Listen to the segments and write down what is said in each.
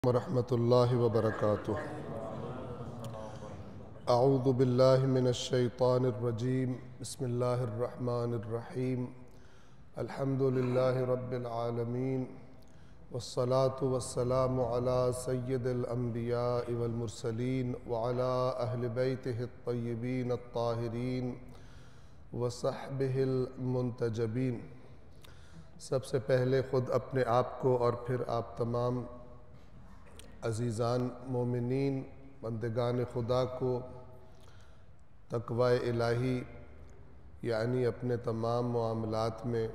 ورحمۃ اللہ وبرکاتہ۔ اعوذ باللہ من الشیطان الرجیم، بسم اللہ الرحمن الرحیم، الحمد للہ رب العالمین، والصلاة والسلام علی سید الانبیاء والمرسلین وعلی اہل بیتہ الطیبین الطاہرین وصحبہ المنتجبین۔ سب سے پہلے خود اپنے آپ کو اور پھر آپ تمام عزیزان مومنین بندگان خدا کو تقوی الہی یعنی اپنے تمام معاملات میں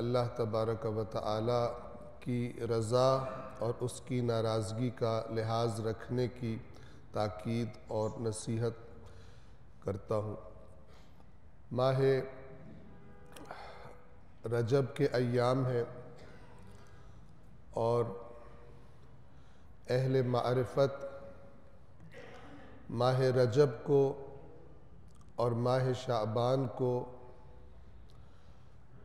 اللہ تبارک و تعالی کی رضا اور اس کی ناراضگی کا لحاظ رکھنے کی تاکید اور نصیحت کرتا ہوں۔ ماہ رجب کے ایام ہیں اور اہل معرفت ماہ رجب کو اور ماہ شعبان کو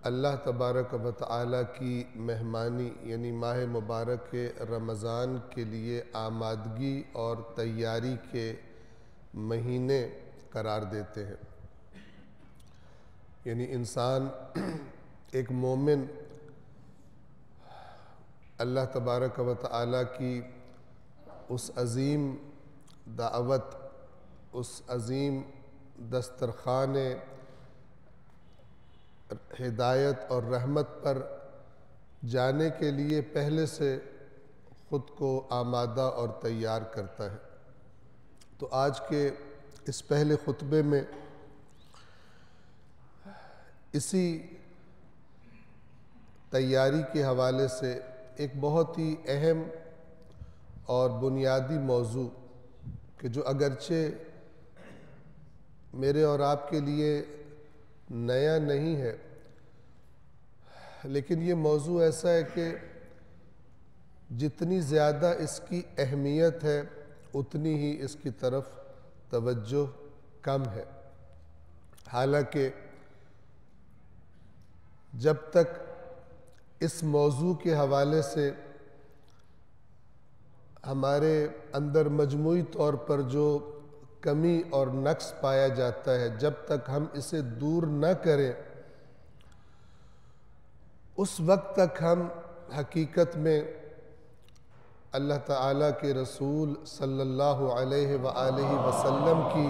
اللہ تبارک و تعالی کی مہمانی یعنی ماہ مبارک رمضان کے لیے آمادگی اور تیاری کے مہینے قرار دیتے ہیں۔ یعنی انسان ایک مومن اللہ تبارک و تعالی کی اس عظیم دعوت، اس عظیم دسترخوان ہدایت اور رحمت پر جانے کے لیے پہلے سے خود کو آمادہ اور تیار کرتا ہے۔ تو آج کے اس پہلے خطبے میں اسی تیاری کے حوالے سے ایک بہت ہی اہم اور بنیادی موضوع کہ جو اگرچہ میرے اور آپ کے لیے نیا نہیں ہے، لیکن یہ موضوع ایسا ہے کہ جتنی زیادہ اس کی اہمیت ہے اتنی ہی اس کی طرف توجہ کم ہے۔ حالانکہ جب تک اس موضوع کے حوالے سے ہمارے اندر مجموعی طور پر جو کمی اور نقص پایا جاتا ہے، جب تک ہم اسے دور نہ کریں اس وقت تک ہم حقیقت میں اللہ تعالیٰ کے رسول صلی اللہ علیہ وآلہ وسلم کی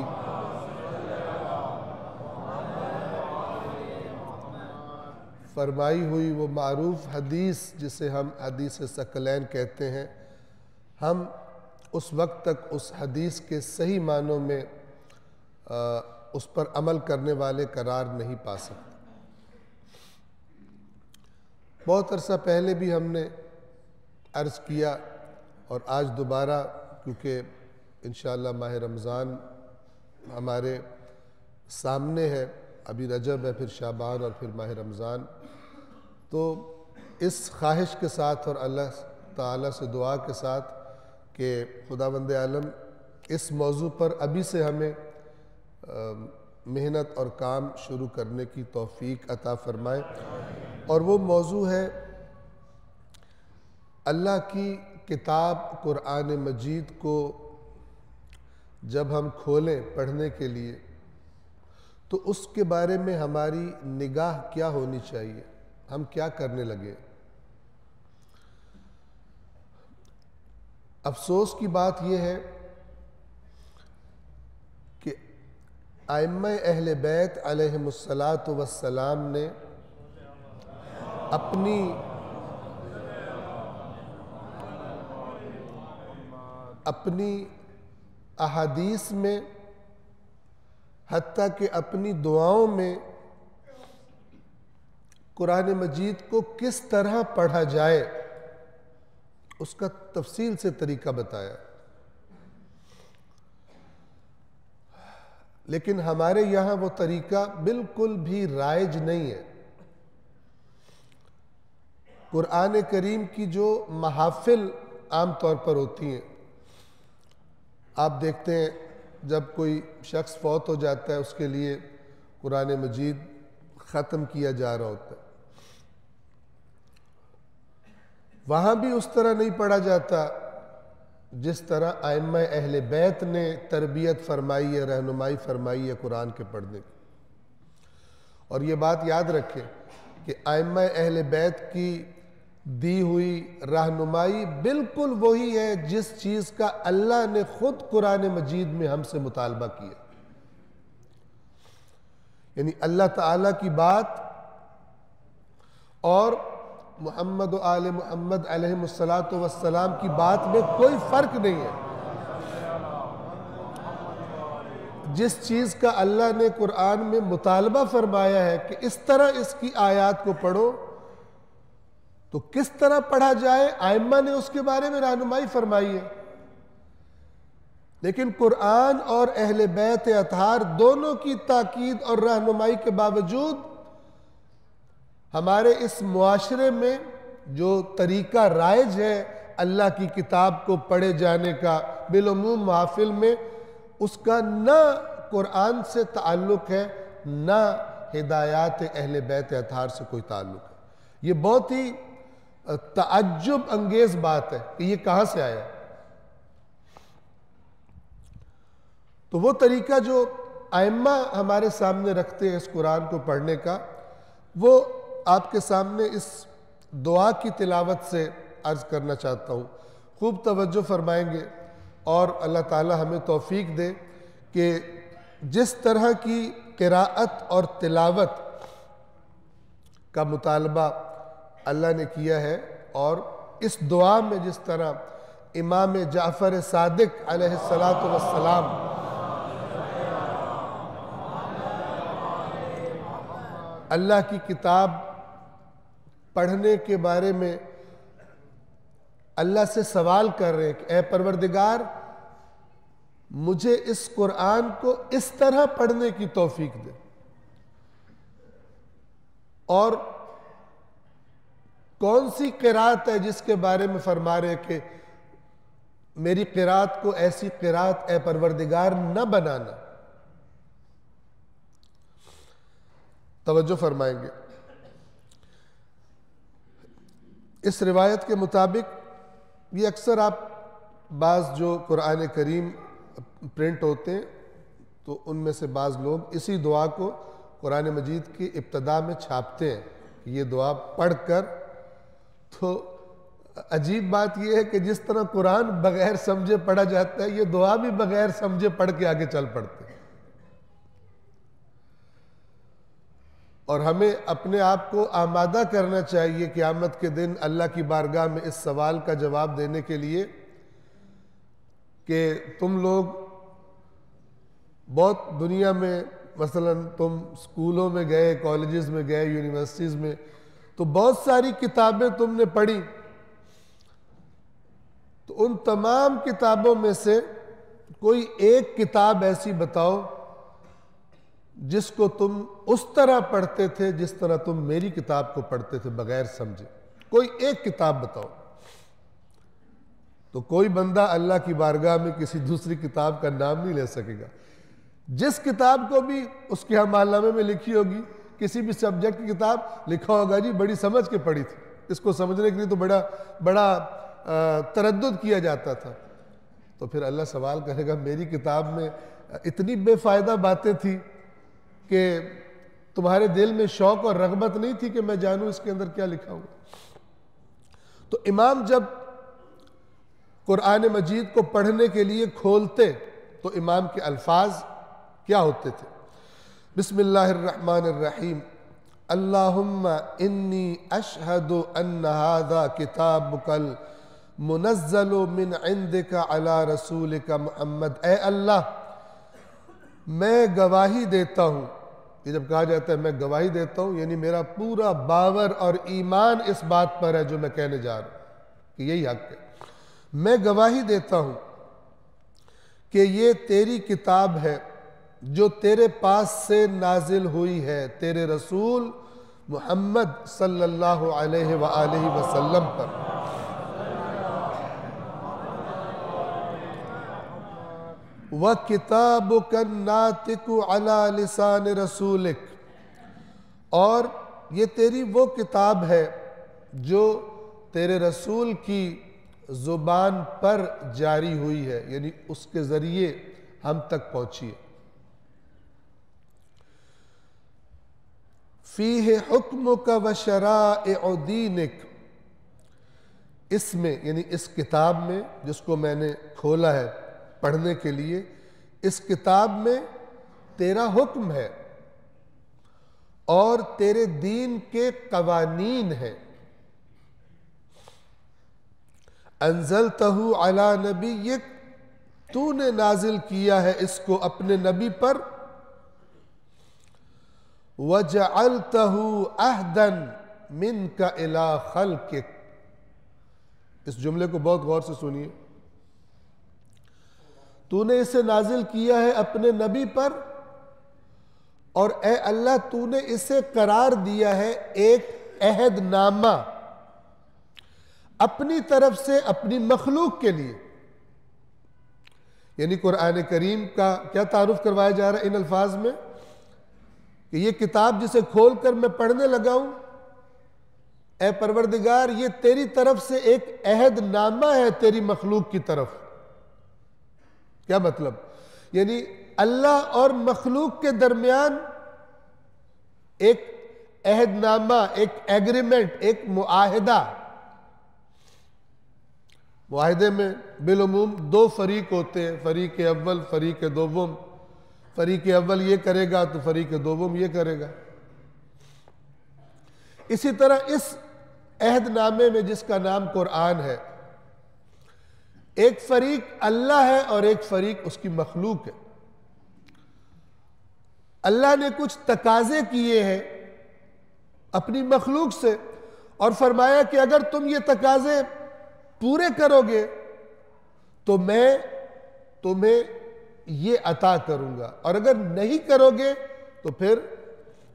فرمائی ہوئی وہ معروف حدیث جسے ہم حدیث ثقلین کہتے ہیں، ہم اس وقت تک اس حدیث کے صحیح معنوں میں اس پر عمل کرنے والے قرار نہیں پا سکتے۔ بہت عرصہ پہلے بھی ہم نے عرض کیا اور آج دوبارہ، کیونکہ انشاءاللہ ماہ رمضان ہمارے سامنے ہے، ابھی رجب ہے، پھر شعبان اور پھر ماہ رمضان، تو اس خواہش کے ساتھ اور اللہ تعالیٰ سے دعا کے ساتھ کہ خداوند عالم اس موضوع پر ابھی سے ہمیں محنت اور کام شروع کرنے کی توفیق عطا فرمائے۔ اور وہ موضوع ہے اللہ کی کتاب قرآن مجید کو جب ہم کھولیں پڑھنے کے لیے تو اس کے بارے میں ہماری نگاہ کیا ہونی چاہیے، ہم کیا کرنے لگے۔ افسوس کی بات یہ ہے کہ ائمہ اہل بیت علیہم السلام نے اپنی احادیث میں حتیٰ کہ اپنی دعاؤں میں قرآن مجید کو کس طرح پڑھا جائے اس کا تفصیل سے طریقہ بتایا، لیکن ہمارے یہاں وہ طریقہ بالکل بھی رائج نہیں ہے۔ قرآن کریم کی جو محافل عام طور پر ہوتی ہیں، آپ دیکھتے ہیں جب کوئی شخص فوت ہو جاتا ہے اس کے لیے قرآن مجید ختم کیا جا رہا ہوتا ہے، وہاں بھی اس طرح نہیں پڑھا جاتا جس طرح ائمہ اہل بیت نے تربیت فرمائی ہے، رہنمائی فرمائی ہے قرآن کے پڑھنے کی. اور یہ بات یاد رکھیں کہ ائمہ اہل بیت کی دی ہوئی رہنمائی بالکل وہی ہے جس چیز کا اللہ نے خود قرآن مجید میں ہم سے مطالبہ کیا. یعنی اللہ تعالیٰ کی بات اور محمد و آل محمد علیہ السلام کی بات میں کوئی فرق نہیں ہے. جس چیز کا اللہ نے قرآن میں مطالبہ فرمایا ہے کہ اس طرح اس کی آیات کو پڑھو، تو کس طرح پڑھا جائے ائمہ نے اس کے بارے میں رہنمائی فرمائی ہے. لیکن قرآن اور اہل بیت اطہار دونوں کی تاکید اور رہنمائی کے باوجود ہمارے اس معاشرے میں جو طریقہ رائج ہے اللہ کی کتاب کو پڑھے جانے کا بالعموم محافل میں، اس کا نہ قرآن سے تعلق ہے نہ ہدایات اہل بیت اطہار سے کوئی تعلق ہے. یہ بہت ہی تعجب انگیز بات ہے کہ یہ کہاں سے آیا. تو وہ طریقہ جو ائمہ ہمارے سامنے رکھتے ہیں اس قرآن کو پڑھنے کا، وہ آپ کے سامنے اس دعا کی تلاوت سے عرض کرنا چاہتا ہوں. خوب توجہ فرمائیں گے اور اللہ تعالی ہمیں توفیق دے کہ جس طرح کی قراءت اور تلاوت کا مطالبہ اللہ نے کیا ہے، اور اس دعا میں جس طرح امام جعفر صادق علیہ السلام اللہ کی کتاب پڑھنے کے بارے میں اللہ سے سوال کر رہے ہیں کہ اے پروردگار مجھے اس قرآن کو اس طرح پڑھنے کی توفیق دے. اور کون سی قرات ہے جس کے بارے میں فرما رہے کہ میری قرات کو ایسی قرات اے پروردگار نہ بنانا. توجہ فرمائیں گے. اس روایت کے مطابق یہ اکثر آپ بعض جو قرآن کریم پرنٹ ہوتے ہیں تو ان میں سے بعض لوگ اسی دعا کو قرآن مجید کی ابتدا میں چھاپتے ہیں. یہ دعا پڑھ کر، تو عجیب بات یہ ہے کہ جس طرح قرآن بغیر سمجھے پڑھا جاتا ہے، یہ دعا بھی بغیر سمجھے پڑھ کے آگے چل پڑتے ہیں. اور ہمیں اپنے آپ کو آمادہ کرنا چاہیے قیامت کے دن اللہ کی بارگاہ میں اس سوال کا جواب دینے کے لیے کہ تم لوگ بہت دنیا میں، مثلا تم سکولوں میں گئے، کالجز میں گئے، یونیورسٹیز میں، تو بہت ساری کتابیں تم نے پڑھی، تو ان تمام کتابوں میں سے کوئی ایک کتاب ایسی بتاؤ جس کو تم اس طرح پڑھتے تھے جس طرح تم میری کتاب کو پڑھتے تھے بغیر سمجھے. کوئی ایک کتاب بتاؤ. تو کوئی بندہ اللہ کی بارگاہ میں کسی دوسری کتاب کا نام نہیں لے سکے گا. جس کتاب کو بھی اس کے حوالے میں لکھی ہوگی، کسی بھی سبجیکٹ کی کتاب لکھا ہوگا جی بڑی سمجھ کے پڑھی تھی، اس کو سمجھنے کے لیے تو بڑا تردد کیا جاتا تھا. تو پھر اللہ سوال کرے گا میری کتاب میں اتنی بے فائدہ باتیں تھیں کہ تمہارے دل میں شوق اور رغبت نہیں تھی کہ میں جانوں اس کے اندر کیا لکھا ہوا. تو امام جب قرآن مجید کو پڑھنے کے لیے کھولتے تو امام کے الفاظ کیا ہوتے تھے؟ بسم اللہ الرحمن الرحیم. اللہم انی اشہد ان ھذا کتابک المنزل من عندک علی رسولک محمد. اے اللہ میں گواہی دیتا ہوں. یہ جب کہا جاتا ہے میں گواہی دیتا ہوں، یعنی میرا پورا باور اور ایمان اس بات پر ہے جو میں کہنے جا رہا ہوں کہ یہی حق ہے. میں گواہی دیتا ہوں کہ یہ تیری کتاب ہے جو تیرے پاس سے نازل ہوئی ہے تیرے رسول محمد صلی اللہ علیہ وآلہ وسلم پر. وَكِتَابُكَ النَّاطِقُ عَلَى لِسَانِ رَسُولِكَ، اور یہ تیری وہ کتاب ہے جو تیرے رسول کی زبان پر جاری ہوئی ہے، یعنی اس کے ذریعے ہم تک پہنچی ہے۔ فیہ حکمک و شرائع دینک، اس میں یعنی اس کتاب میں جس کو میں نے کھولا ہے پڑھنے کے لیے، اس کتاب میں تیرا حکم ہے اور تیرے دین کے قوانین ہیں۔ انزلتہ علی نبیک، تو نے نازل کیا ہے اس کو اپنے نبی پر۔ وجعلتہ عہدا منک الی خلقک، اس جملے کو بہت غور سے سنیے۔ تو نے اسے نازل کیا ہے اپنے نبی پر، اور اے اللہ تو نے اسے قرار دیا ہے ایک عہد نامہ اپنی طرف سے اپنی مخلوق کے لیے۔ یعنی قرآن کریم کا کیا تعارف کروایا جا رہا ہے ان الفاظ میں کہ یہ کتاب جسے کھول کر میں پڑھنے لگا ہوں، اے پروردگار یہ تیری طرف سے ایک عہد نامہ ہے تیری مخلوق کی طرف۔ کیا مطلب؟ یعنی اللہ اور مخلوق کے درمیان ایک عہد نامہ، ایک ایگریمنٹ، ایک معاہدہ۔ معاہدے میں بالعموم دو فریق ہوتے ہیں، فریق اول، فریق دوم۔ فریق اول یہ کرے گا تو فریق دوم یہ کرے گا۔ اسی طرح اس عہد نامے میں جس کا نام قرآن ہے، ایک فریق اللہ ہے اور ایک فریق اس کی مخلوق ہے۔ اللہ نے کچھ تقاضے کیے ہیں اپنی مخلوق سے اور فرمایا کہ اگر تم یہ تقاضے پورے کرو گے تو میں تمہیں یہ عطا کروں گا، اور اگر نہیں کرو گے تو پھر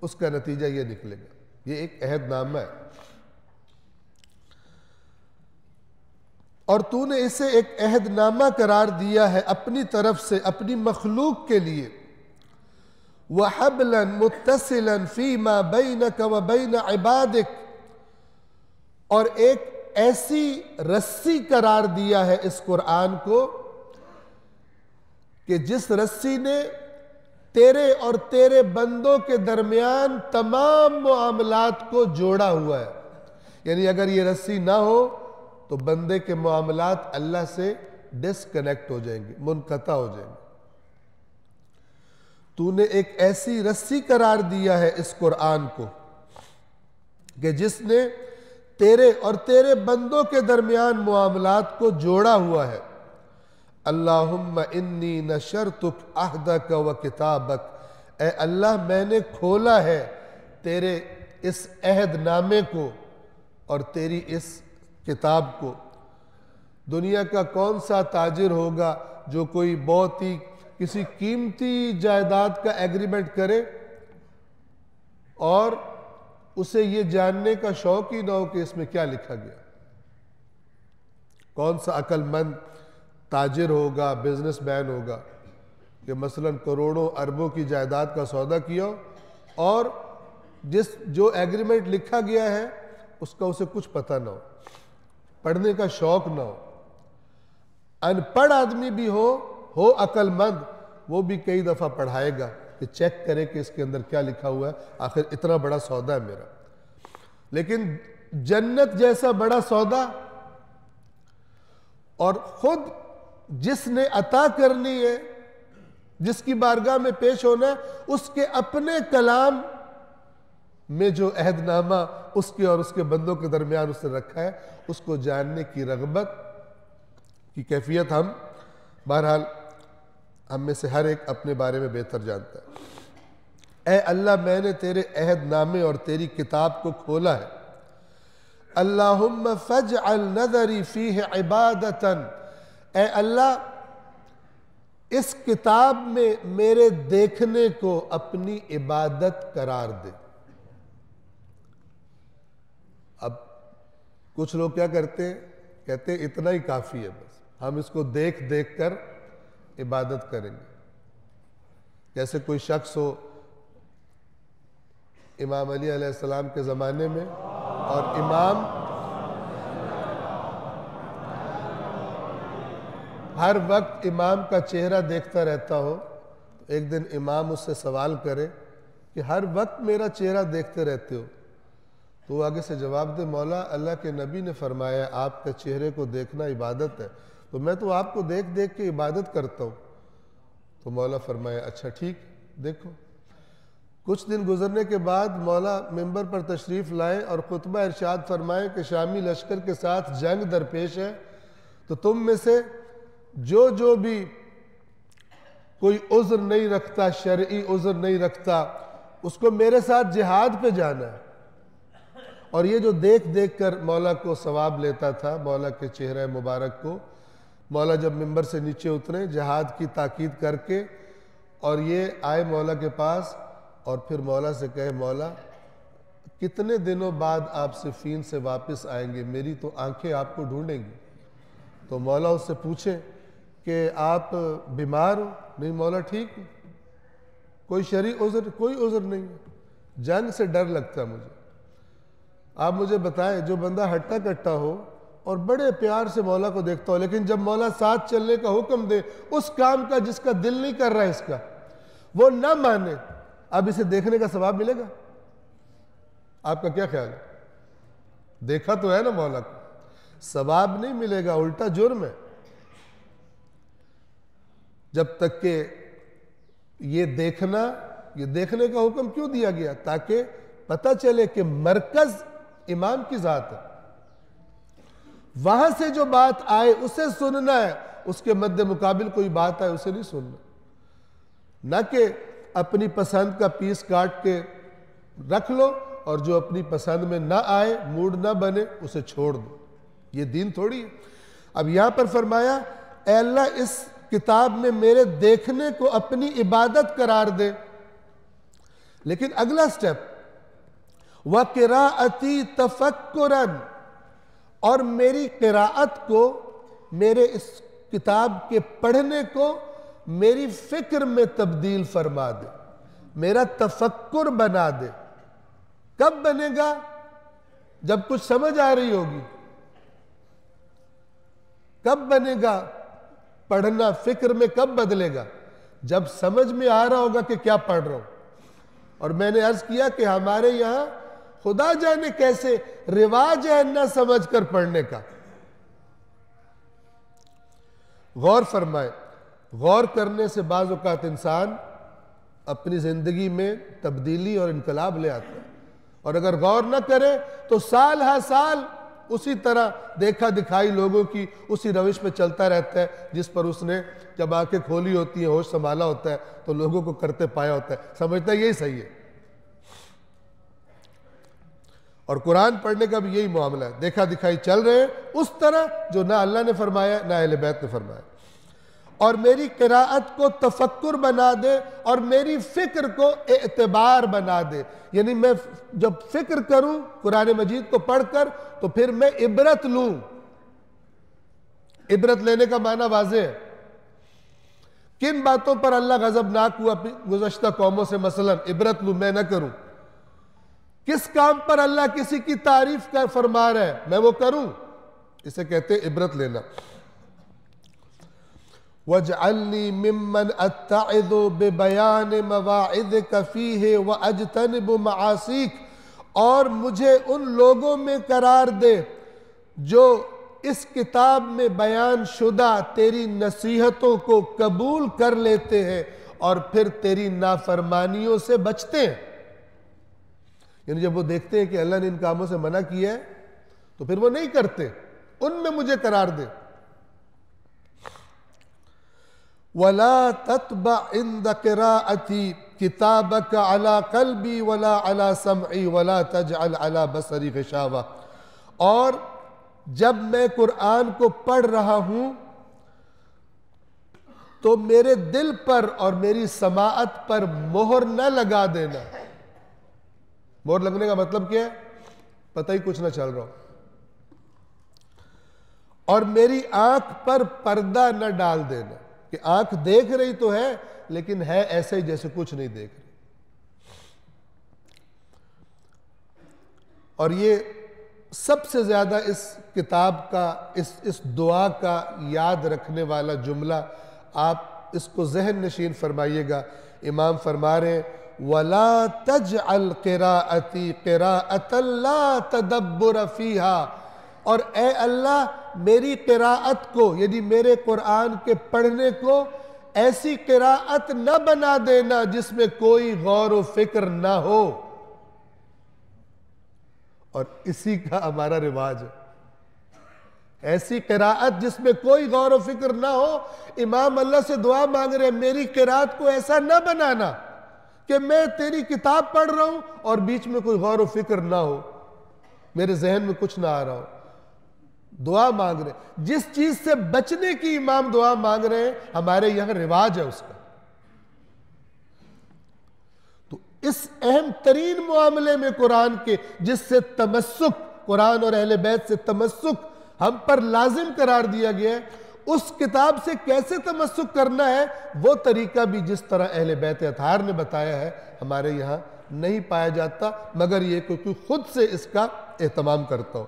اس کا نتیجہ یہ نکلے گا۔ یہ ایک عہد نامہ ہے، اور تو نے اسے ایک عہد نامہ قرار دیا ہے اپنی طرف سے اپنی مخلوق کے لیے۔ وَحَبْلًا مُتَّصِلًا فِي مَا بَيْنَكَ وَبَيْنَ عِبَادِكَ، اور ایک ایسی رسی قرار دیا ہے اس قرآن کو کہ جس رسی نے تیرے اور تیرے بندوں کے درمیان تمام معاملات کو جوڑا ہوا ہے۔ یعنی اگر یہ رسی نہ ہو تو بندے کے معاملات اللہ سے ڈسکنیکٹ ہو جائیں گے، منقطع ہو جائیں گے۔ تو نے ایک ایسی رسی قرار دیا ہے اس قرآن کو کہ جس نے تیرے اور تیرے بندوں کے درمیان معاملات کو جوڑا ہوا ہے۔ اللہم انی نشرتک عہدک و کتابک، اے اللہ میں نے کھولا ہے تیرے اس عہد نامے کو اور تیری اس کتاب کو۔ دنیا کا کون سا تاجر ہوگا جو کوئی بہت ہی کسی قیمتی جائیداد کا ایگریمنٹ کرے اور اسے یہ جاننے کا شوق ہی نہ ہو کہ اس میں کیا لکھا گیا؟ کون سا عقل مند تاجر ہوگا، بزنس مین ہوگا کہ مثلا کروڑوں اربوں کی جائیداد کا سودا کیا اور جو ایگریمنٹ لکھا گیا ہے اس کا اسے کچھ پتہ نہ ہو، پڑھنے کا شوق نہ ہو۔ ان پڑھ آدمی بھی ہو عقل مند، وہ بھی کئی دفعہ پڑھائے گا کہ چیک کرے کہ اس کے اندر کیا لکھا ہوا ہے، آخر اتنا بڑا سودا ہے میرا۔ لیکن جنت جیسا بڑا سودا، اور خود جس نے عطا کرنی ہے، جس کی بارگاہ میں پیش ہونا ہے، اس کے اپنے کلام میں جو عہد نامہ اس کے اور اس کے بندوں کے درمیان اس نے رکھا ہے، اس کو جاننے کی رغبت کی کیفیت ہم بہرحال ہم میں سے ہر ایک اپنے بارے میں بہتر جانتا ہے۔ اے اللہ میں نے تیرے عہد نامے اور تیری کتاب کو کھولا ہے۔ اللہم فاجعل نظری فیہ عبادتا، اے اللہ اس کتاب میں میرے دیکھنے کو اپنی عبادت قرار دے۔ اب کچھ لوگ کیا کرتے ہیں؟ کہتے ہیں اتنا ہی کافی ہے، بس ہم اس کو دیکھ دیکھ کر عبادت کریں گے۔ جیسے کوئی شخص ہو امام علی علیہ السلام کے زمانے میں، اور ہر وقت امام کا چہرہ دیکھتا رہتا ہو، تو ایک دن امام اس سے سوال کرے کہ ہر وقت میرا چہرہ دیکھتے رہتے ہو، تو وہ آگے سے جواب دے مولا اللہ کے نبی نے فرمایا آپ کے چہرے کو دیکھنا عبادت ہے، تو میں تو آپ کو دیکھ دیکھ کے عبادت کرتا ہوں۔ تو مولا فرمایا اچھا ٹھیک دیکھو۔ کچھ دن گزرنے کے بعد مولا ممبر پر تشریف لائیں اور خطبہ ارشاد فرمائیں کہ شامی لشکر کے ساتھ جنگ درپیش ہے، تو تم میں سے جو بھی کوئی عذر نہیں رکھتا، شرعی عذر نہیں رکھتا، اس کو میرے ساتھ جہاد پہ جانا ہے۔ اور یہ جو دیکھ دیکھ کر مولا کو ثواب لیتا تھا، مولا کے چہرہ مبارک کو، مولا جب ممبر سے نیچے اترے جہاد کی تاکید کر کے، اور یہ آئے مولا کے پاس اور پھر مولا سے کہے مولا کتنے دنوں بعد آپ صفین سے واپس آئیں گے، میری تو آنکھیں آپ کو ڈھونڈیں گی۔ تو مولا اس سے پوچھیں کہ آپ بیمار ہو؟ نہیں مولا ٹھیک ہوں، کوئی شرعی عذر؟ کوئی عذر نہیں ہے، جنگ سے ڈر لگتا ہے مجھے۔ آپ مجھے بتائیں جو بندہ ہٹا کٹا ہو اور بڑے پیار سے مولا کو دیکھتا ہو، لیکن جب مولا ساتھ چلنے کا حکم دے اس کام کا جس کا دل نہیں کر رہا ہے اس کا، وہ نہ مانے، اب اسے دیکھنے کا ثواب ملے گا؟ آپ کا کیا خیال ہے؟ دیکھا تو ہے نا مولا کو، ثواب نہیں ملے گا، الٹا جرم ہے۔ جب تک کہ یہ دیکھنے کا حکم کیوں دیا گیا؟ تاکہ پتہ چلے کہ مرکز امام کی ذات ہے، وہاں سے جو بات آئے اسے سننا ہے، اس کے مد مقابل کوئی بات آئے اسے نہیں سننا، نہ کہ اپنی پسند کا پیس کاٹ کے رکھ لو اور جو اپنی پسند میں نہ آئے، موڈ نہ بنے، اسے چھوڑ دو۔ یہ دین تھوڑی ہے۔ اب یہاں پر فرمایا اے اللہ اس کتاب میں میرے دیکھنے کو اپنی عبادت قرار دے، لیکن اگلا سٹیپ وَقِرَاءَتِي تَفَكُّرًا، اور میری قراءت کو، میرے اس کتاب کے پڑھنے کو میری فکر میں تبدیل فرما دے، میرا تفکر بنا دے۔ کب بنے گا؟ جب کچھ سمجھ آ رہی ہوگی۔ کب بنے گا پڑھنا؟ فکر میں کب بدلے گا؟ جب سمجھ میں آ رہا ہوگا کہ کیا پڑھ رہا ہوں۔ اور میں نے عرض کیا کہ ہمارے یہاں خدا جانے کیسے رواج ہے نہ سمجھ کر پڑھنے کا۔ غور فرمائے، غور کرنے سے بعض اوقات انسان اپنی زندگی میں تبدیلی اور انقلاب لے آتا ہے، اور اگر غور نہ کرے تو سال ہا سال اسی طرح دیکھا دکھائی لوگوں کی اسی روش پہ چلتا رہتا ہے جس پر اس نے جب آنکھیں کھولی ہوتی ہیں، ہوش سنبھالا ہوتا ہے تو لوگوں کو کرتے پایا ہوتا ہے، سمجھتا ہے یہی صحیح ہے۔ اور قرآن پڑھنے کا بھی یہی معاملہ ہے، دیکھا دکھائی چل رہے ہیں اس طرح جو نہ اللہ نے فرمایا نہ اہل بیت نے فرمایا۔ اور میری قراءت کو تفکر بنا دے اور میری فکر کو اعتبار بنا دے، یعنی میں جب فکر کروں قرآن مجید کو پڑھ کر تو پھر میں عبرت لوں۔ عبرت لینے کا معنی واضح ہے۔ کن باتوں پر اللہ غضبناک ہوا گزشتہ قوموں سے؟ مثلا عبرت لوں، میں نہ کروں۔ کس کام پر اللہ کسی کی تعریف کا فرما رہا ہے، میں وہ کروں، اسے کہتے ہیں عبرت لینا۔ وَاجْعَلْنِي مِمَّنْ أَتَّعِذُ بِبَيَانِ مَوَاعِظِكَ فِيهِ وَأَجْتَنِبُ مَعَاصِيكَ، اور مجھے ان لوگوں میں قرار دے جو اس کتاب میں بیان شدہ تیری نصیحتوں کو قبول کر لیتے ہیں اور پھر تیری نافرمانیوں سے بچتے ہیں۔ یعنی جب وہ دیکھتے ہیں کہ اللہ نے ان کاموں سے منع کیا ہے تو پھر وہ نہیں کرتے، ان میں مجھے قرار دے۔ وَلَا تَتْبَعْ عِنْدَ قِرَاءَتِي كِتَابَكَ عَلَى قَلْبِي وَلَا عَلَى سَمْعِي وَلَا تَجْعَلْ عَلَى بَصَرِي غِشَاوَةً، اور جب میں قرآن کو پڑھ رہا ہوں تو میرے دل پر اور میری سماعت پر مہر نہ لگا دینا۔ مہر لگنے کا مطلب کیا ہے؟ پتہ ہی کچھ نہ چل رہا ہو۔ اور میری آنکھ پر پردہ نہ ڈال دینا کہ آنکھ دیکھ رہی تو ہے لیکن ہے ایسے ہی جیسے کچھ نہیں دیکھ رہی۔ اور یہ سب سے زیادہ اس کتاب کا اس دعا کا یاد رکھنے والا جملہ آپ اس کو ذہن نشین فرمائیے گا۔ امام فرما رہے ہیں وَلَا تَجْعَلْ قِرَاءَتِي قِرَاءَةً لَا تَدَبُّرَ فِيهَا، اور اے اللہ میری قراءت کو یعنی میرے قرآن کے پڑھنے کو ایسی قراءت نہ بنا دینا جس میں کوئی غور و فکر نہ ہو۔ اور اسی کا ہمارا رواج ہے، ایسی قراءت جس میں کوئی غور و فکر نہ ہو۔ امام اللہ سے دعا مانگ رہے ہیں میری قراءت کو ایسا نہ بنانا کہ میں تیری کتاب پڑھ رہا ہوں اور بیچ میں کوئی غور و فکر نہ ہو، میرے ذہن میں کچھ نہ آ رہا ہو۔ دعا مانگ رہے ہیں، جس چیز سے بچنے کی امام دعا مانگ رہے ہیں ہمارے یہاں رواج ہے اس کا۔ تو اس اہم ترین معاملے میں قرآن کے جس سے تمسک، قرآن اور اہل بیت سے تمسک ہم پر لازم قرار دیا گیا ہے، اس کتاب سے کیسے تمسک کرنا ہے وہ طریقہ بھی جس طرح اہل بیت اطہار نے بتایا ہے ہمارے یہاں نہیں پایا جاتا، مگر یہ کوئی خود سے اس کا اہتمام کرتا ہو۔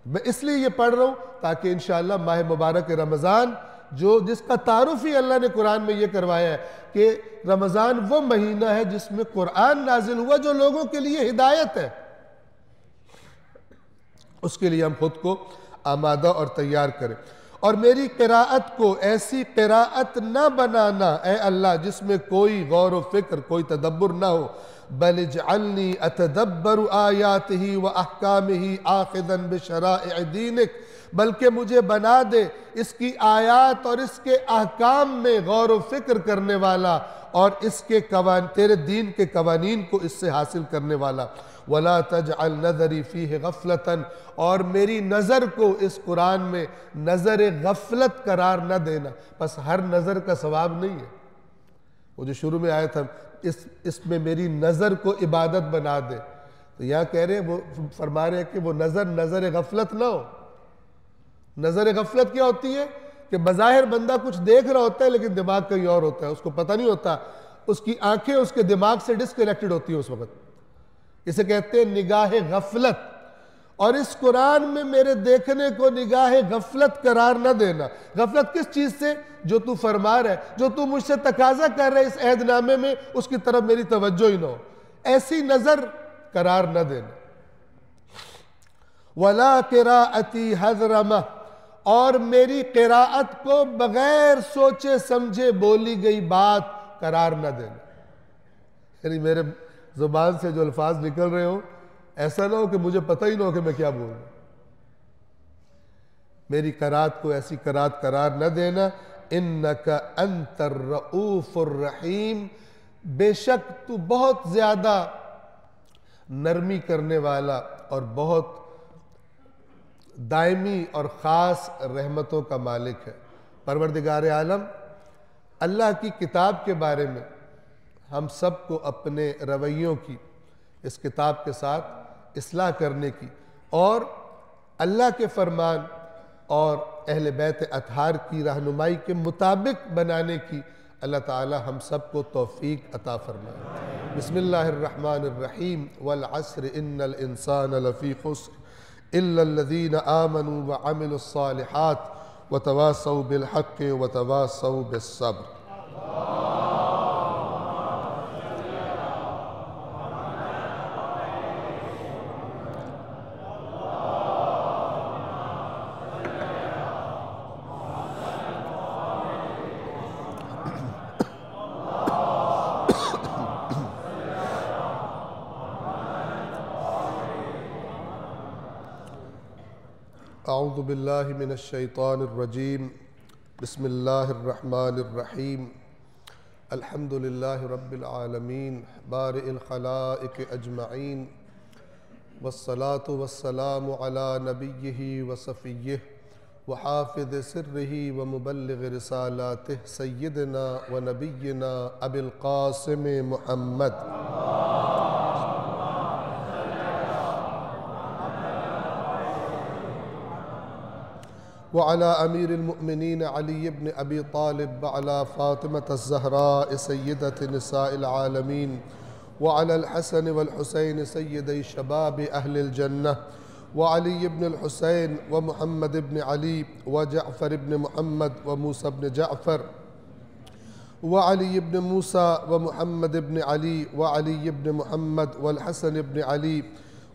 میں اس لیے یہ پڑھ رہا ہوں تاکہ انشاءاللہ ماہ مبارک رمضان جس کا تعارف ہی اللہ نے قرآن میں یہ کروایا ہے کہ رمضان وہ مہینہ ہے جس میں قرآن نازل ہوا جو لوگوں کے لیے ہدایت ہے، اس کے لیے ہم خود کو آمادہ اور تیار کریں۔ اور میری قراءت کو ایسی قراءت نہ بنانا اے اللہ جس میں کوئی غور و فکر، کوئی تدبر نہ ہو، بل اجعلنی اتدبر آیاتہ و احکامہ آخذا بشرائع دینک، بلکہ مجھے بنا دے اس کی آیات اور اس کے احکام میں غور و فکر کرنے والا اور اس کے تیرے دین کے قوانین کو اس سے حاصل کرنے والا۔ وَلَا تَجْعَلْ نَظَرِي فِيهِ غَفْلَةً، اور میری نظر کو اس قرآن میں نظر غفلت قرار نہ دینا۔ بس ہر نظر کا ثواب نہیں ہے، وہ جو شروع میں آیا تھا اس میں میری نظر کو عبادت بنا دے، تو یہاں کہہ رہے ہیں وہ فرما رہے ہیں کہ وہ نظر غفلت نہ ہو۔ نظر غفلت کیا ہوتی ہے کہ بظاہر بندہ کچھ دیکھ رہا ہوتا ہے لیکن دماغ کہیں اور ہوتا ہے، اس کو پتہ نہیں ہوتا، اس کی آنکھیں اس کے دماغ سے ڈسکنیکٹڈ ہوتی ہیں اس وقت، اسے کہتے ہیں نگاہ غفلت۔ اور اس قرآن میں میرے دیکھنے کو نگاہ غفلت قرار نہ دینا۔ غفلت کس چیز سے؟ جو تو فرما رہا ہے، جو تو مجھ سے تقاضا کر رہا ہے اس عہد نامے میں، اس کی طرف میری توجہ ہی نہ ہو، ایسی نظر قرار نہ دینا۔ وَلَا قِرَاءَتِي حَذْرَمَةً، اور میری قراءت کو بغیر سوچے سمجھے بولی گئی بات قرار نہ دینا، یعنی میرے زبان سے جو الفاظ نکل رہے ہوں ایسا نہ ہو کہ مجھے پتہ ہی نہ ہو کہ میں کیا بول رہا ہوں۔ میری قرات کو ایسی قرات قرار نہ دینا۔ اِنَّكَ أَنْتَ الرَّؤُوفُ الرَّحِيمُ، بے شک تو بہت زیادہ نرمی کرنے والا اور بہت دائمی اور خاص رحمتوں کا مالک ہے۔ پروردگار عالم، اللہ کی کتاب کے بارے میں ہم سب کو اپنے رویوں کی اس کتاب کے ساتھ اصلاح کرنے کی اور اللہ کے فرمان اور اہل بیت اطہار کی رہنمائی کے مطابق بنانے کی اللہ تعالی ہم سب کو توفیق عطا فرمائے۔ بسم اللہ الرحمن الرحیم۔ والعصر ان الانسان لفی خسر الا الذین آمنوا وعملوا الصالحات وتواصوا بالحق وتواصوا بالصبر۔ اعوذ باللہ من الشیطان الرجیم۔ بسم اللہ الرحمن الرحیم۔ الحمدللہ رب العالمین بارئ الخلائق اجمعین، والصلاة والسلام علی نبیہ وصفیہ وحافظ سرہ ومبلغ رسالاتہ سیدنا ونبینا ابی القاسم محمد وعلى أمير المؤمنين علي بن أبي طالب وعلى فاطمة الزهراء سيدة نساء العالمين وعلى الحسن والحسين سيدي شباب أهل الجنة وعلي بن الحسين ومحمد بن علي وجعفر بن محمد وموسى بن جعفر وعلي بن موسى ومحمد بن علي وعلي بن محمد والحسن بن علي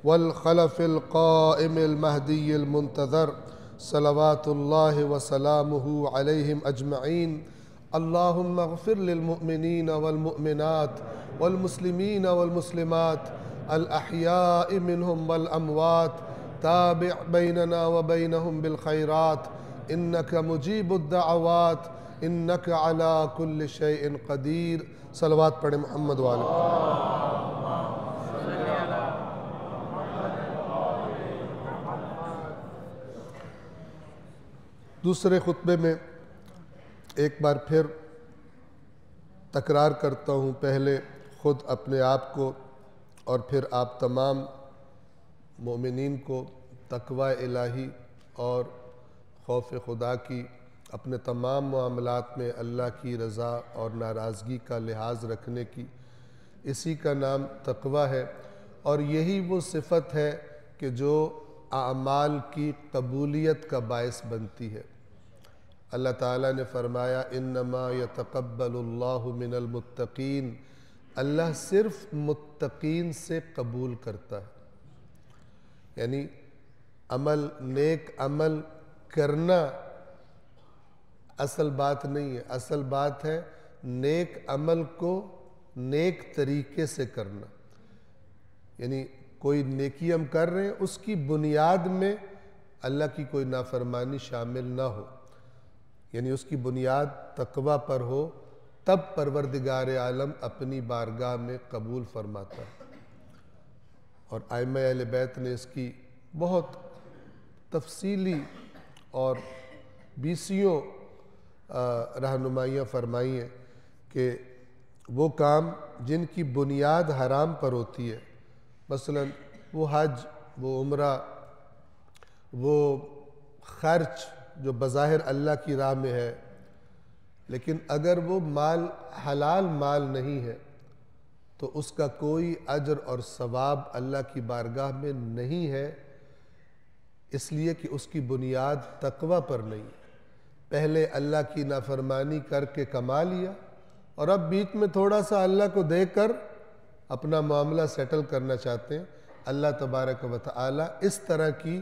والخلف القائم المهدي المنتظر صلوات الله وسلامه عليهم أجمعين. اللهم اغفر للمؤمنين والمؤمنات والمسلمين والمسلمات الأحياء منهم والأموات، تابع بيننا وبينهم بالخيرات إنك مجيب الدعوات إنك على كل شيء قدير. صلوات پڑھیں محمد والے. دوسرے خطبے میں ایک بار پھر تکرار کرتا ہوں، پہلے خود اپنے آپ کو اور پھر آپ تمام مومنین کو تقوی الہی اور خوف خدا کی، اپنے تمام معاملات میں اللہ کی رضا اور ناراضگی کا لحاظ رکھنے کی. اسی کا نام تقوی ہے، اور یہی وہ صفت ہے کہ جو اعمال کی قبولیت کا باعث بنتی ہے. اللہ تعالیٰ نے فرمایا انما یتقبل اللہ من المتقین، اللہ صرف متقین سے قبول کرتا ہے. یعنی عمل، نیک عمل کرنا اصل بات نہیں ہے، اصل بات ہے نیک عمل کو نیک طریقے سے کرنا. یعنی کوئی نیکی ہم کر رہے ہیں، اس کی بنیاد میں اللہ کی کوئی نافرمانی شامل نہ ہو، یعنی اس کی بنیاد تقوی پر ہو، تب پروردگار عالم اپنی بارگاہ میں قبول فرماتا ہے. اور ائمہ اہل بیت نے اس کی بہت تفصیلی اور بیسیوں رہنمائیاں فرمائی ہیں کہ وہ کام جن کی بنیاد حرام پر ہوتی ہے، مثلا وہ حج، وہ عمرہ، وہ خرچ جو بظاہر اللہ کی راہ میں ہے، لیکن اگر وہ مال حلال مال نہیں ہے تو اس کا کوئی اجر اور ثواب اللہ کی بارگاہ میں نہیں ہے، اس لیے کہ اس کی بنیاد تقوی پر نہیں. پہلے اللہ کی نافرمانی کر کے کما لیا، اور اب بیچ میں تھوڑا سا اللہ کو دے کر اپنا معاملہ سیٹل کرنا چاہتے ہیں. اللہ تبارک و تعالی اس طرح کی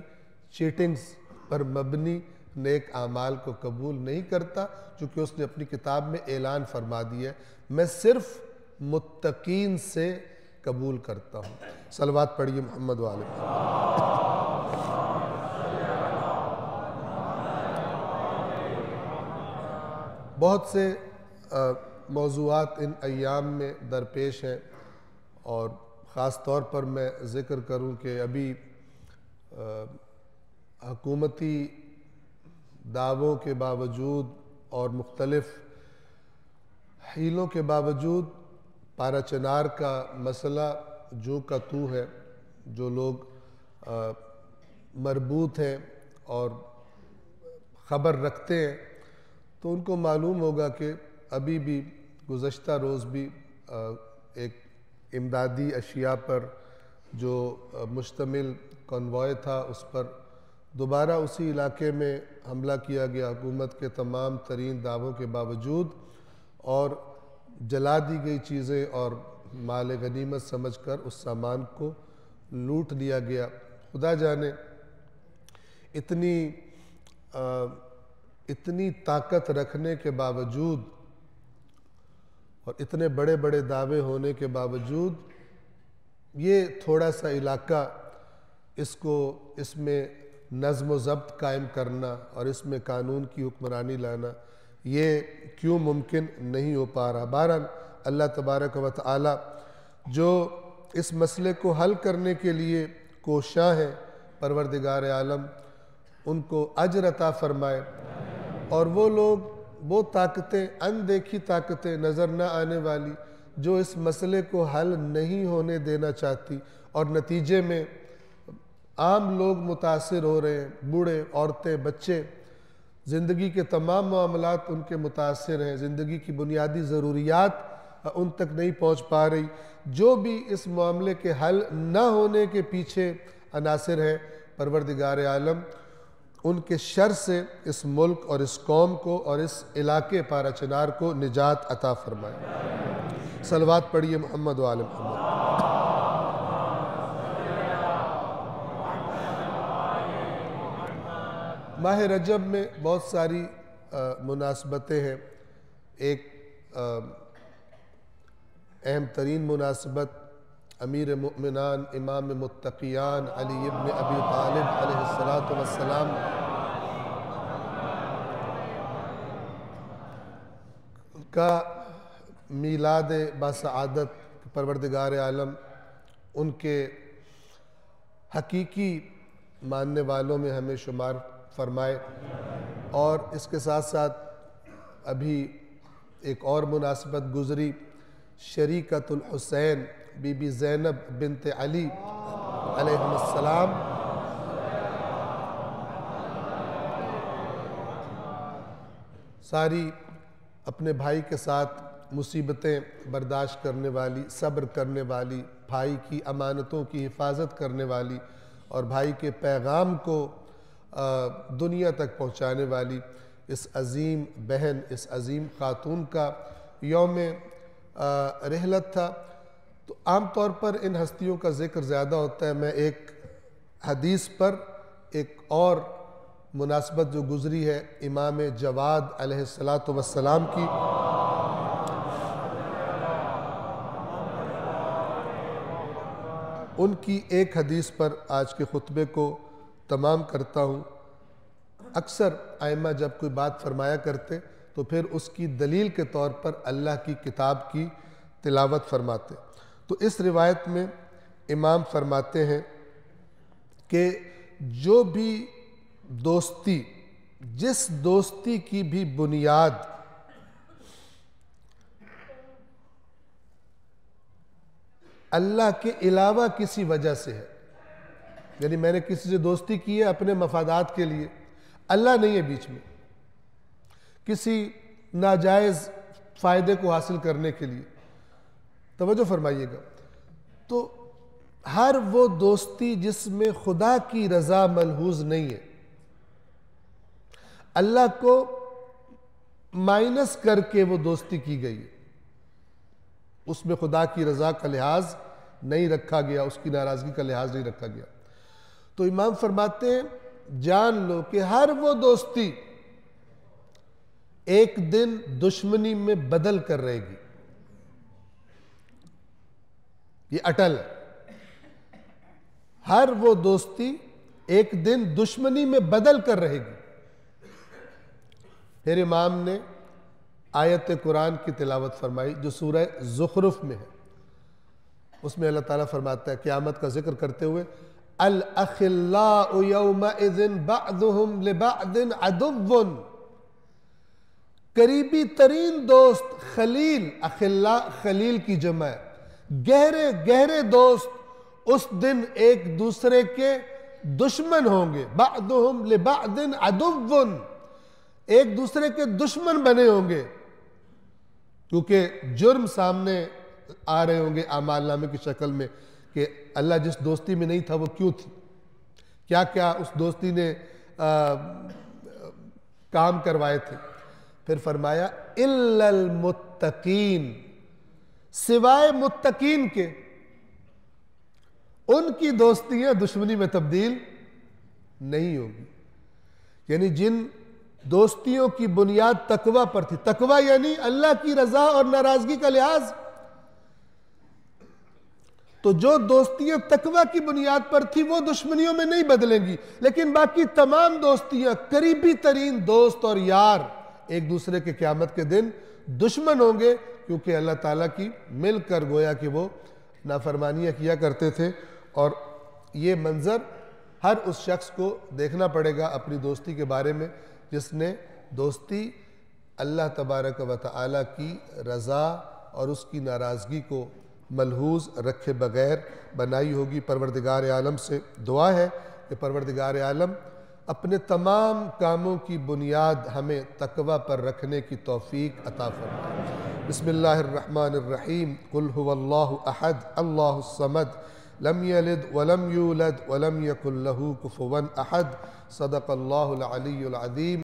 چیٹنگز پر مبنی نیک اعمال کو قبول نہیں کرتا، چونکہ اس نے اپنی کتاب میں اعلان فرما دیا ہے میں صرف متقین سے قبول کرتا ہوں. صلوات پڑھیے محمد والے. بہت سے موضوعات ان ایام میں درپیش ہیں، اور خاص طور پر میں ذکر کروں کہ ابھی حکومتی دعووں کے باوجود اور مختلف حیلوں کے باوجود پارا چنار کا مسئلہ جو کا تو ہے. جو لوگ مربوط ہیں اور خبر رکھتے ہیں تو ان کو معلوم ہوگا کہ ابھی بھی گزشتہ روز بھی ایک امدادی اشیاء پر جو مشتمل کنوائے تھا، اس پر دوبارہ اسی علاقے میں حملہ کیا گیا حکومت کے تمام ترین دعووں کے باوجود، اور جلا دی گئی چیزیں اور مال غنیمت سمجھ کر اس سامان کو لوٹ لیا گیا. خدا جانے اتنی طاقت رکھنے کے باوجود اور اتنے بڑے بڑے دعوے ہونے کے باوجود یہ تھوڑا سا علاقہ، اس میں نظم و ضبط قائم کرنا اور اس میں قانون کی حکمرانی لانا، یہ کیوں ممکن نہیں ہو پا رہا؟ بہرحال اللہ تبارک و تعالی جو اس مسئلے کو حل کرنے کے لیے کوشاں ہیں، پروردگار عالم ان کو اجر عطا فرمائے. اور وہ لوگ، وہ طاقتیں، اندیکھی طاقتیں، نظر نہ آنے والی، جو اس مسئلے کو حل نہیں ہونے دینا چاہتی، اور نتیجے میں عام لوگ متاثر ہو رہے ہیں، بوڑھے، عورتیں، بچے، زندگی کے تمام معاملات ان کے متاثر ہیں، زندگی کی بنیادی ضروریات ان تک نہیں پہنچ پا رہی. جو بھی اس معاملے کے حل نہ ہونے کے پیچھے عناصر ہیں، پروردگار عالم ان کے شر سے اس ملک اور اس قوم کو اور اس علاقے پارا چنار کو نجات عطا فرمائے۔ صلوات پڑھیے محمد و آل محمد۔ ماہ رجب میں بہت ساری مناسبتیں ہیں۔ ایک اہم ترین مناسبت امیر مؤمنان امام متقیان علی ابن ابی طالب علیہ السلام کا میلاد باسعادت پروردگار عالم ان کے حقیقی ماننے والوں میں ہمیں شمار فرمائے۔ اور اس کے ساتھ ساتھ ابھی ایک اور مناسبت گزری، شریکۃ الحسین بی بی زینب بنت علی علیہ السلام ساری اپنے بھائی کے ساتھ مصیبتیں برداشت کرنے والی، صبر کرنے والی، بھائی کی امانتوں کی حفاظت کرنے والی اور بھائی کے پیغام کو دنیا تک پہنچانے والی اس عظیم بہن، اس عظیم خاتون کا یوم رحلت تھا۔ تو عام طور پر ان ہستیوں کا ذکر زیادہ ہوتا ہے۔ میں ایک حدیث پر ایک اور مناسبت جو گزری ہے امام جواد علیہ السلام کی، ان کی ایک حدیث پر آج کے خطبے کو تمام کرتا ہوں۔ اکثر ائمہ جب کوئی بات فرمایا کرتے تو پھر اس کی دلیل کے طور پر اللہ کی کتاب کی تلاوت فرماتے۔ تو اس روایت میں امام فرماتے ہیں کہ جو بھی دوستی، جس دوستی کی بھی بنیاد اللہ کے علاوہ کسی وجہ سے ہے، یعنی میں نے کسی سے دوستی کی ہے اپنے مفادات کے لیے، اللہ نہیں ہے بیچ میں، کسی ناجائز فائدے کو حاصل کرنے کے لیے، توجہ فرمائیے گا، تو ہر وہ دوستی جس میں خدا کی رضا ملحوظ نہیں ہے، اللہ کو مائنس کر کے وہ دوستی کی گئی ہے، اس میں خدا کی رضا کا لحاظ نہیں رکھا گیا، اس کی ناراضگی کا لحاظ نہیں رکھا گیا، تو امام فرماتے ہیں جان لو کہ ہر وہ دوستی ایک دن دشمنی میں بدل کر رہے گی، یہ اٹل ہے، ہر وہ دوستی ایک دن دشمنی میں بدل کر رہے گی۔ پھر امام نے آیت قرآن کی تلاوت فرمائی جو سورہ زخرف میں ہے، اس میں اللہ تعالیٰ فرماتا ہے قیامت کا ذکر کرتے ہوئے الْأَخِلَّاءُ يَوْمَئِذٍ بَعْضُهُمْ لِبَعْضٍ عَدُوٌّ، قریبی ترین دوست خلیل، اخلاء خلیل کی جمع ہے، گہرے گہرے دوست اس دن ایک دوسرے کے دشمن ہوں گے، بَعْضُهُمْ لِبَعْضٍ عَدُوٌّ، ایک دوسرے کے دشمن بنے ہوں گے، کیونکہ جرم سامنے آ رہے ہوں گے اعمال نامے کی شکل میں کہ اللہ جس دوستی میں نہیں تھا وہ کیوں تھی، کیا کیا اس دوستی نے کام کروائے تھے۔ پھر فرمایا اِلَّا الْمُتَّقِينَ، سوائے متقین کے، ان کی دوستیاں دشمنی میں تبدیل نہیں ہوگی، یعنی جن دوستیوں کی بنیاد تقوی پر تھی، تقوی یعنی اللہ کی رضا اور ناراضگی کا لحاظ، تو جو دوستیاں تقوی کی بنیاد پر تھی وہ دشمنیوں میں نہیں بدلیں گی، لیکن باقی تمام دوستیاں، قریبی ترین دوست اور یار ایک دوسرے کے قیامت کے دن دشمن ہوں گے، کیونکہ اللہ تعالیٰ کی مل کر گویا کہ وہ نافرمانیاں کیا کرتے تھے۔ اور یہ منظر ہر اس شخص کو دیکھنا پڑے گا اپنی دوستی کے بارے میں جس نے دوستی اللہ تبارک و تعالیٰ کی رضا اور اس کی ناراضگی کو ملحوظ رکھے بغیر بنائی ہوگی۔ پروردگار عالم سے دعا ہے کہ پروردگار عالم اپنے تمام کاموں کی بنیاد ہمیں تقوی پر رکھنے کی توفیق عطا فرمائے۔ بسم اللہ الرحمن الرحیم، قل هو اللہ احد اللہ الصمد لم يلد ولم يولد ولم يكن له كفوا أحد. صدق الله العلي العظيم.